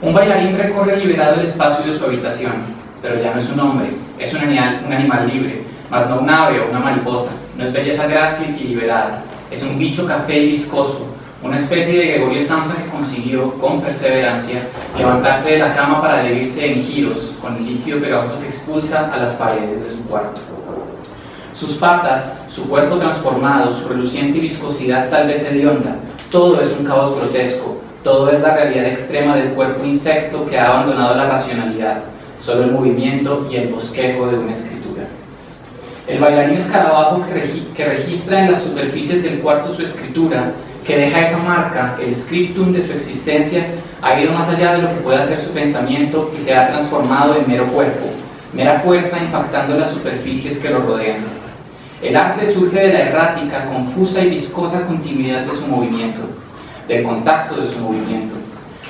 Un bailarín recorre liberado el espacio de su habitación, pero ya no es un hombre, es un animal libre, mas no un ave o una mariposa. No es belleza grácil y liberada, es un bicho café y viscoso, una especie de Gregorio Samsa que consiguió, con perseverancia, levantarse de la cama para adherirse en giros con el líquido pegajoso que expulsa a las paredes de su cuarto. Sus patas, su cuerpo transformado, su reluciente viscosidad tal vez hedionda, todo es un caos grotesco, todo es la realidad extrema del cuerpo insecto que ha abandonado la racionalidad, solo el movimiento y el bosquejo de una escritura. El bailarín escarabajo que registra en las superficies del cuarto su escritura, que deja esa marca, el scriptum de su existencia, ha ido más allá de lo que pueda ser su pensamiento y se ha transformado en mero cuerpo, mera fuerza impactando las superficies que lo rodean. El arte surge de la errática, confusa y viscosa continuidad de su movimiento, del contacto de su movimiento.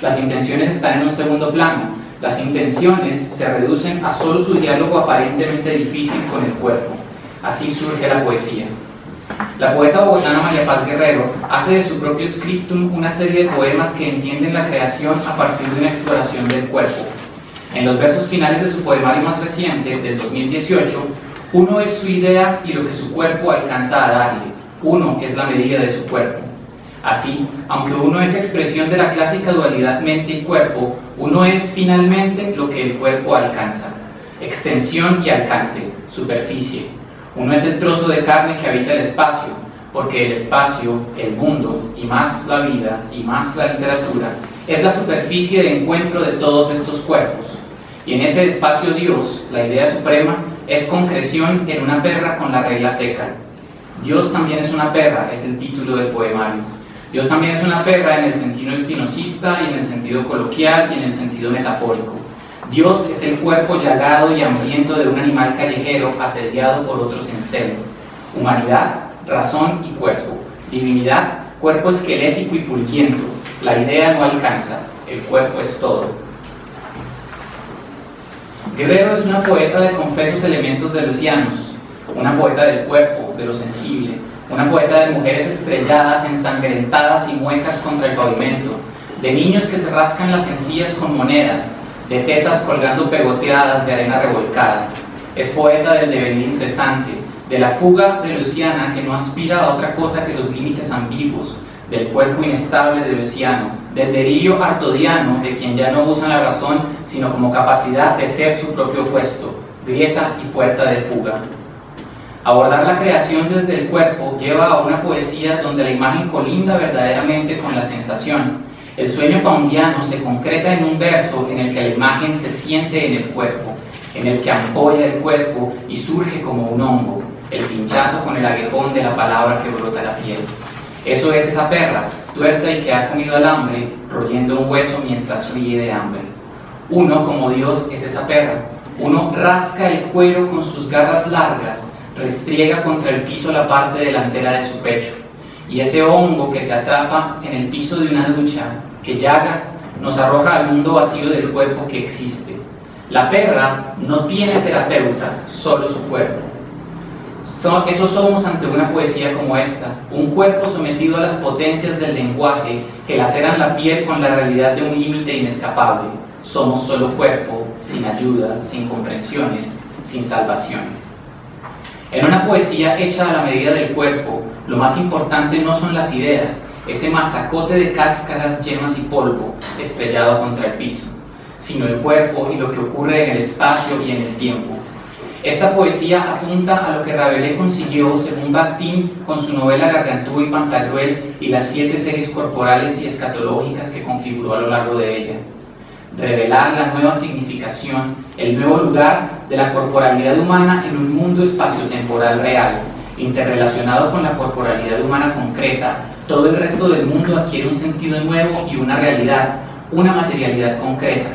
Las intenciones están en un segundo plano, las intenciones se reducen a solo su diálogo aparentemente difícil con el cuerpo. Así surge la poesía. La poeta bogotana María Paz Guerrero hace de su propio scriptum una serie de poemas que entienden la creación a partir de una exploración del cuerpo. En los versos finales de su poemario más reciente, del 2018, uno es su idea y lo que su cuerpo alcanza a darle. Uno es la medida de su cuerpo. Así, aunque uno es expresión de la clásica dualidad mente y cuerpo, uno es finalmente lo que el cuerpo alcanza. Extensión y alcance, superficie. Uno es el trozo de carne que habita el espacio, porque el espacio, el mundo, y más la vida, y más la literatura, es la superficie de encuentro de todos estos cuerpos. Y en ese espacio Dios, la idea suprema, es concreción en una perra con la regla seca. Dios también es una perra, es el título del poemario. Dios también es una perra en el sentido espinosista y en el sentido coloquial y en el sentido metafórico. Dios es el cuerpo llagado y hambriento de un animal callejero asediado por otros en celo. Humanidad, razón y cuerpo. Divinidad, cuerpo esquelético y pulquiento. La idea no alcanza, el cuerpo es todo. Guerrero es una poeta de confesos elementos deleuzianos, una poeta del cuerpo, de lo sensible, una poeta de mujeres estrelladas, ensangrentadas y muecas contra el pavimento, de niños que se rascan las encías con monedas, de tetas colgando pegoteadas de arena revolcada. Es poeta del devenir incesante, de la fuga deleuziana que no aspira a otra cosa que los límites ambiguos, del cuerpo inestable deleuziano, del delirio artodiano de quien ya no usa la razón sino como capacidad de ser su propio opuesto, grieta y puerta de fuga. Abordar la creación desde el cuerpo lleva a una poesía donde la imagen colinda verdaderamente con la sensación. El sueño poundiano se concreta en un verso en el que la imagen se siente en el cuerpo, en el que ampolla el cuerpo y surge como un hongo, el pinchazo con el aguijón de la palabra que brota la piel. Eso es esa perra, tuerta y que ha comido alambre, royendo un hueso mientras ríe de hambre. Uno, como Dios, es esa perra. Uno rasca el cuero con sus garras largas, restriega contra el piso la parte delantera de su pecho. Y ese hongo que se atrapa en el piso de una ducha, que llaga, nos arroja al mundo vacío del cuerpo que existe. La perra no tiene terapeuta, solo su cuerpo. Eso somos ante una poesía como esta, un cuerpo sometido a las potencias del lenguaje que laceran la piel con la realidad de un límite inescapable. Somos solo cuerpo, sin ayuda, sin comprensiones, sin salvación. En una poesía hecha a la medida del cuerpo, lo más importante no son las ideas, ese masacote de cáscaras, yemas y polvo estrellado contra el piso, sino el cuerpo y lo que ocurre en el espacio y en el tiempo. Esta poesía apunta a lo que Rabelais consiguió, según Bakhtin, con su novela Gargantúa y Pantagruel y las 7 series corporales y escatológicas que configuró a lo largo de ella. Revelar la nueva significación, el nuevo lugar de la corporalidad humana en un mundo espaciotemporal real, interrelacionado con la corporalidad humana concreta. Todo el resto del mundo adquiere un sentido nuevo y una realidad, una materialidad concreta.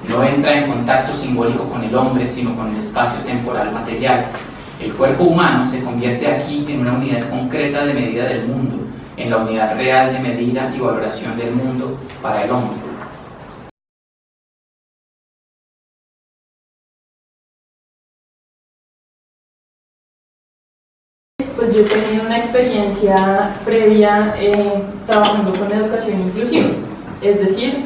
No entra en contacto simbólico con el hombre, sino con el espacio temporal material. El cuerpo humano se convierte aquí en una unidad concreta de medida del mundo, en la unidad real de medida y valoración del mundo para el hombre. Pues yo he tenido una experiencia previa trabajando con educación inclusiva, es decir,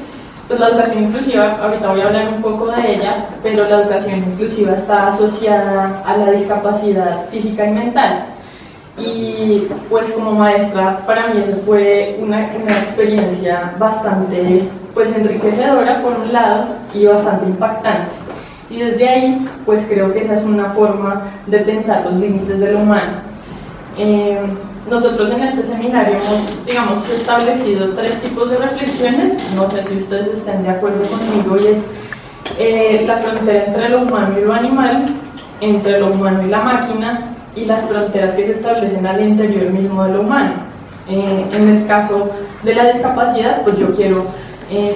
Pues la educación inclusiva, ahorita voy a hablar un poco de ella, pero la educación inclusiva está asociada a la discapacidad física y mental. Y pues como maestra, para mí eso fue una experiencia bastante pues enriquecedora por un lado y bastante impactante. Y desde ahí pues creo que esa es una forma de pensar los límites de lo humano. Nosotros en este seminario hemos, digamos, establecido 3 tipos de reflexiones, no sé si ustedes estén de acuerdo conmigo, y es la frontera entre lo humano y lo animal, entre lo humano y la máquina, y las fronteras que se establecen al interior mismo de lo humano. En el caso de la discapacidad, pues yo quiero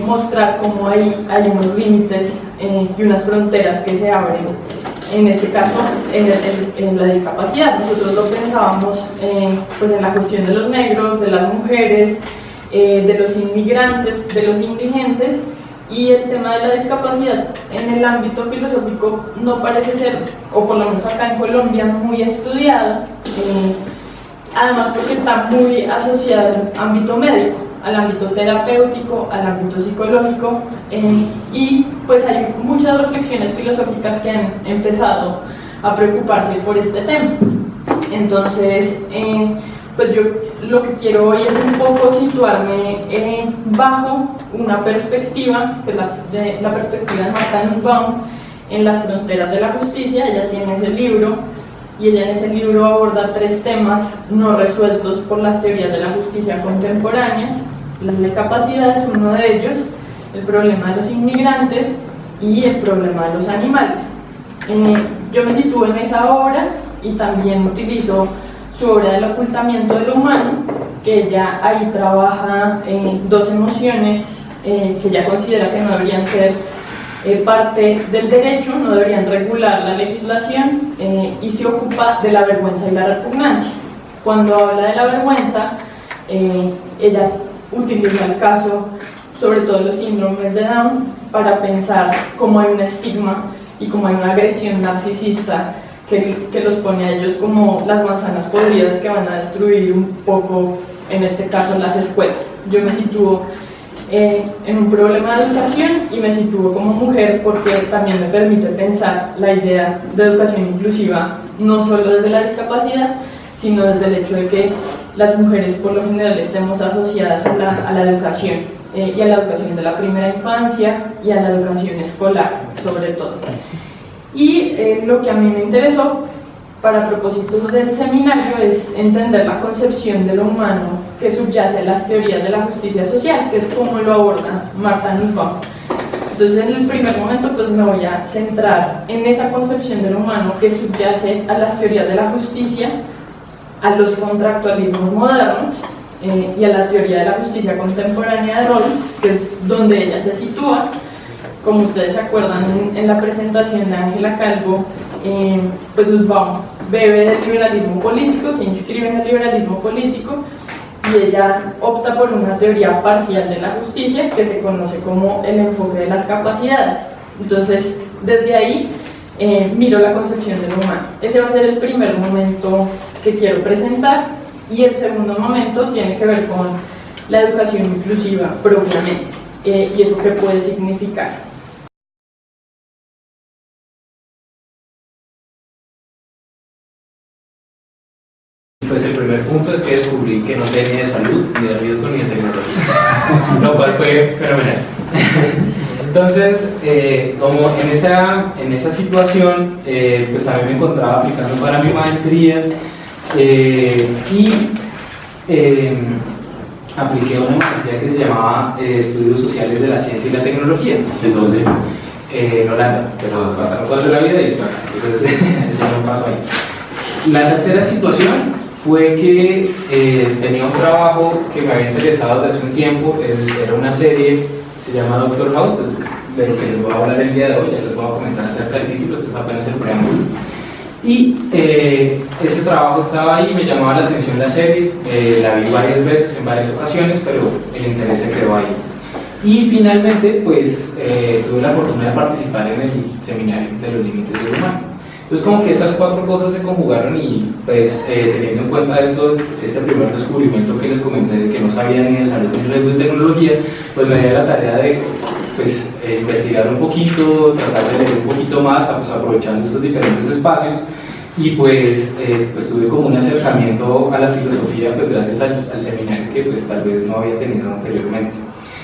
mostrar cómo hay unos límites y unas fronteras que se abren, en este caso en la discapacidad. Nosotros lo pensábamos pues en la cuestión de los negros, de las mujeres, de los inmigrantes, de los indigentes, y el tema de la discapacidad en el ámbito filosófico no parece ser, o por lo menos acá en Colombia, muy estudiado, además porque está muy asociado al ámbito médico, al ámbito terapéutico, al ámbito psicológico, y pues hay muchas reflexiones filosóficas que han empezado a preocuparse por este tema. Entonces, pues yo lo que quiero hoy es un poco situarme bajo una perspectiva, que es la perspectiva de Martha Nussbaum, en las fronteras de la justicia. Ella tiene ese libro, y ella en ese libro aborda 3 temas no resueltos por las teorías de la justicia contemporáneas. La discapacidad es uno de ellos, el problema de los inmigrantes y el problema de los animales. Yo me sitúo en esa obra y también utilizo su obra del ocultamiento de lo humano, que ella ahí trabaja 2 emociones que ella considera que no deberían ser parte del derecho, no deberían regular la legislación, y se ocupa de la vergüenza y la repugnancia. Cuando habla de la vergüenza, ella utiliza el caso, sobre todo los síndromes de Down, para pensar cómo hay un estigma y cómo hay una agresión narcisista que los pone a ellos como las manzanas podridas que van a destruir un poco, en este caso, las escuelas. Yo me sitúo en un problema de educación y me sitúo como mujer porque también me permite pensar la idea de educación inclusiva no solo desde la discapacidad, sino desde el hecho de que las mujeres por lo general estemos asociadas a la educación y a la educación de la primera infancia y a la educación escolar, sobre todo. Y lo que a mí me interesó para propósitos del seminario es entender la concepción de lo humano que subyace a las teorías de la justicia social, que es como lo aborda Martha Nussbaum. Entonces, en el primer momento pues me voy a centrar en esa concepción de lo humano que subyace a las teorías de la justicia, a los contractualismos modernos y a la teoría de la justicia contemporánea de Rawls, que es donde ella se sitúa. Como ustedes se acuerdan en la presentación de Ángela Calvo, pues Nussbaum bebe del liberalismo político, se inscribe en el liberalismo político y ella opta por una teoría parcial de la justicia que se conoce como el enfoque de las capacidades. Entonces, desde ahí miro la concepción del humano. Ese va a ser el primer momento que quiero presentar, y el segundo momento tiene que ver con la educación inclusiva propiamente, y eso qué puede significar. Pues el primer punto es que descubrí que no sé ni de salud, ni de riesgo, ni de tecnología, lo cual fue fenomenal. Entonces, como en esa situación, pues también me encontraba aplicando para mi maestría y apliqué una maestría que se llamaba Estudios Sociales de la Ciencia y la Tecnología. ¿En dónde? En Holanda, pero pasaron cosas de la vida y está. Entonces, eso no pasó ahí. La tercera situación fue que tenía un trabajo que me había interesado desde hace un tiempo, era una serie, se llama Doctor House, de lo que les voy a hablar el día de hoy, ya les voy a comentar acerca del título, este es apenas el preámbulo. Y ese trabajo estaba ahí, me llamaba la atención la serie, la vi varias veces, en varias ocasiones, pero el interés se quedó ahí. Y finalmente, pues, tuve la fortuna de participar en el seminario de los límites del humano. Entonces, como que esas 4 cosas se conjugaron y, pues, teniendo en cuenta este primer descubrimiento que les comenté, de que no sabía ni de salud ni riesgo de tecnología, pues me di la tarea de pues, investigar un poquito, tratar de leer un poquito más, pues, aprovechando estos diferentes espacios. Y pues tuve como un acercamiento a la filosofía, pues gracias al seminario que pues tal vez no había tenido anteriormente.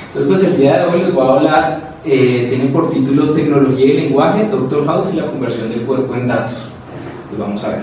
Entonces pues el día de hoy les voy a hablar, tiene por título Tecnología y lenguaje, Dr. House y la conversión del cuerpo en datos. Pues vamos a ver.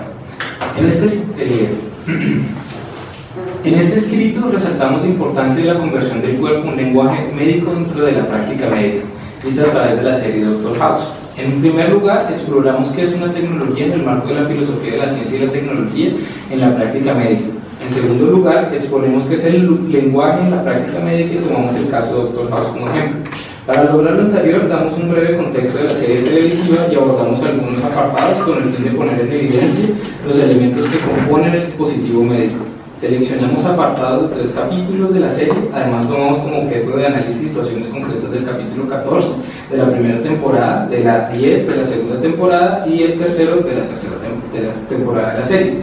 En este escrito resaltamos la importancia de la conversión del cuerpo en un lenguaje médico dentro de la práctica médica, vista a través de la serie Dr. House. En primer lugar, exploramos qué es una tecnología en el marco de la filosofía de la ciencia y la tecnología en la práctica médica. En segundo lugar, exponemos qué es el lenguaje en la práctica médica y tomamos el caso de Dr. House como ejemplo. Para lograr lo anterior, damos un breve contexto de la serie televisiva y abordamos algunos apartados con el fin de poner en evidencia los elementos que componen el dispositivo médico. Seleccionamos apartados de 3 capítulos de la serie, además tomamos como objeto de análisis situaciones concretas del capítulo 14 de la primera temporada, de la 10 de la segunda temporada y el tercero de la tercera temporada de la serie.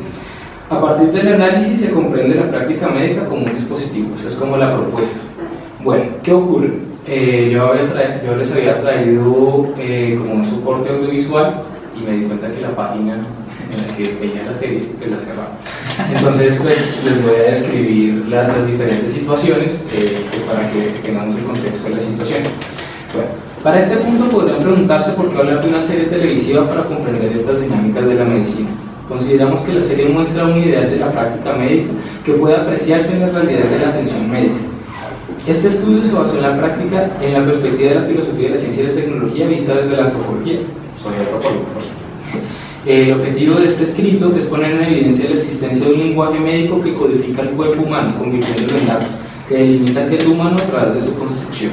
A partir del análisis se comprende la práctica médica como un dispositivo, eso es como la propuesta. Bueno, ¿qué ocurre? Yo les había traído como un soporte audiovisual y me di cuenta que la página en la que veía la serie pues la cerraba. Entonces pues les voy a describir las diferentes situaciones pues, para que tengamos el contexto de las situaciones. Bueno, para este punto podrían preguntarse por qué hablar de una serie televisiva para comprender estas dinámicas de la medicina. Consideramos que la serie muestra un ideal de la práctica médica que puede apreciarse en la realidad de la atención médica. Este estudio se basó en la práctica, en la perspectiva de la filosofía de la ciencia y la tecnología vista desde la antropología. Soy antropólogo, por supuesto. El objetivo de este escrito es poner en evidencia la existencia de un lenguaje médico que codifica el cuerpo humano, convirtiéndolo en datos, que delimita qué es humano a través de su construcción.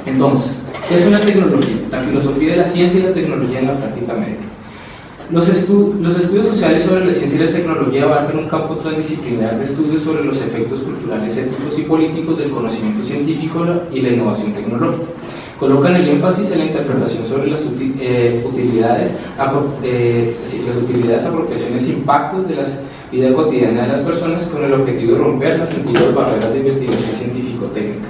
Entonces, ¿qué es una tecnología? La filosofía de la ciencia y la tecnología en la práctica médica. Los estudios sociales sobre la ciencia y la tecnología abarcan un campo transdisciplinar de estudios sobre los efectos culturales, éticos y políticos del conocimiento científico y la innovación tecnológica. Colocan el énfasis en la interpretación sobre las utilidades, apropiaciones e impactos de la vida cotidiana de las personas con el objetivo de romper las antiguas barreras de investigación científico-técnica.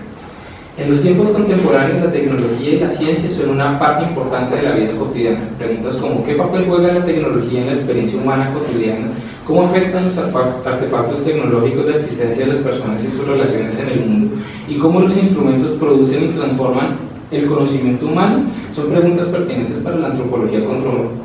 En los tiempos contemporáneos, la tecnología y la ciencia son una parte importante de la vida cotidiana. Preguntas como ¿qué papel juega la tecnología en la experiencia humana cotidiana? ¿Cómo afectan los artefactos tecnológicos de existencia de las personas y sus relaciones en el mundo? ¿Y cómo los instrumentos producen y transforman el conocimiento humano? Son preguntas pertinentes para la antropología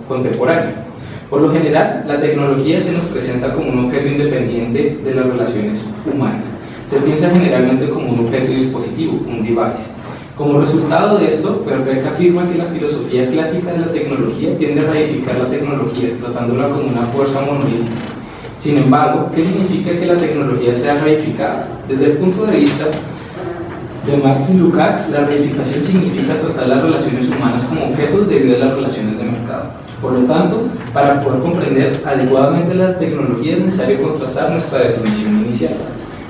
contemporánea. Por lo general, la tecnología se nos presenta como un objeto independiente de las relaciones humanas. Se piensa generalmente como un objeto y dispositivo, un device. Como resultado de esto, Perbeck afirma que la filosofía clásica de la tecnología tiende a reificar la tecnología, tratándola como una fuerza monolítica. Sin embargo, ¿qué significa que la tecnología sea reificada? Desde el punto de vista de Marx y Lukács, la reificación significa tratar las relaciones humanas como objetos debido a las relaciones de mercado. Por lo tanto, para poder comprender adecuadamente la tecnología es necesario contrastar nuestra definición inicial.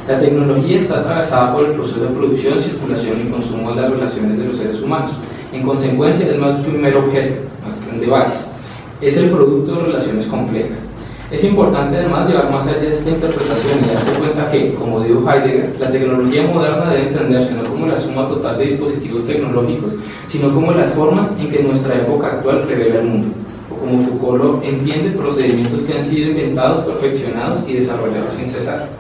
La tecnología está atravesada por el proceso de producción, circulación y consumo de las relaciones de los seres humanos. En consecuencia, es más que un mero objeto, más que un device. Es el producto de relaciones complejas. Es importante además llevar más allá de esta interpretación y darse cuenta que, como dijo Heidegger, la tecnología moderna debe entenderse no como la suma total de dispositivos tecnológicos, sino como las formas en que nuestra época actual revela el mundo, o como Foucault lo entiende, procedimientos que han sido inventados, perfeccionados y desarrollados sin cesar.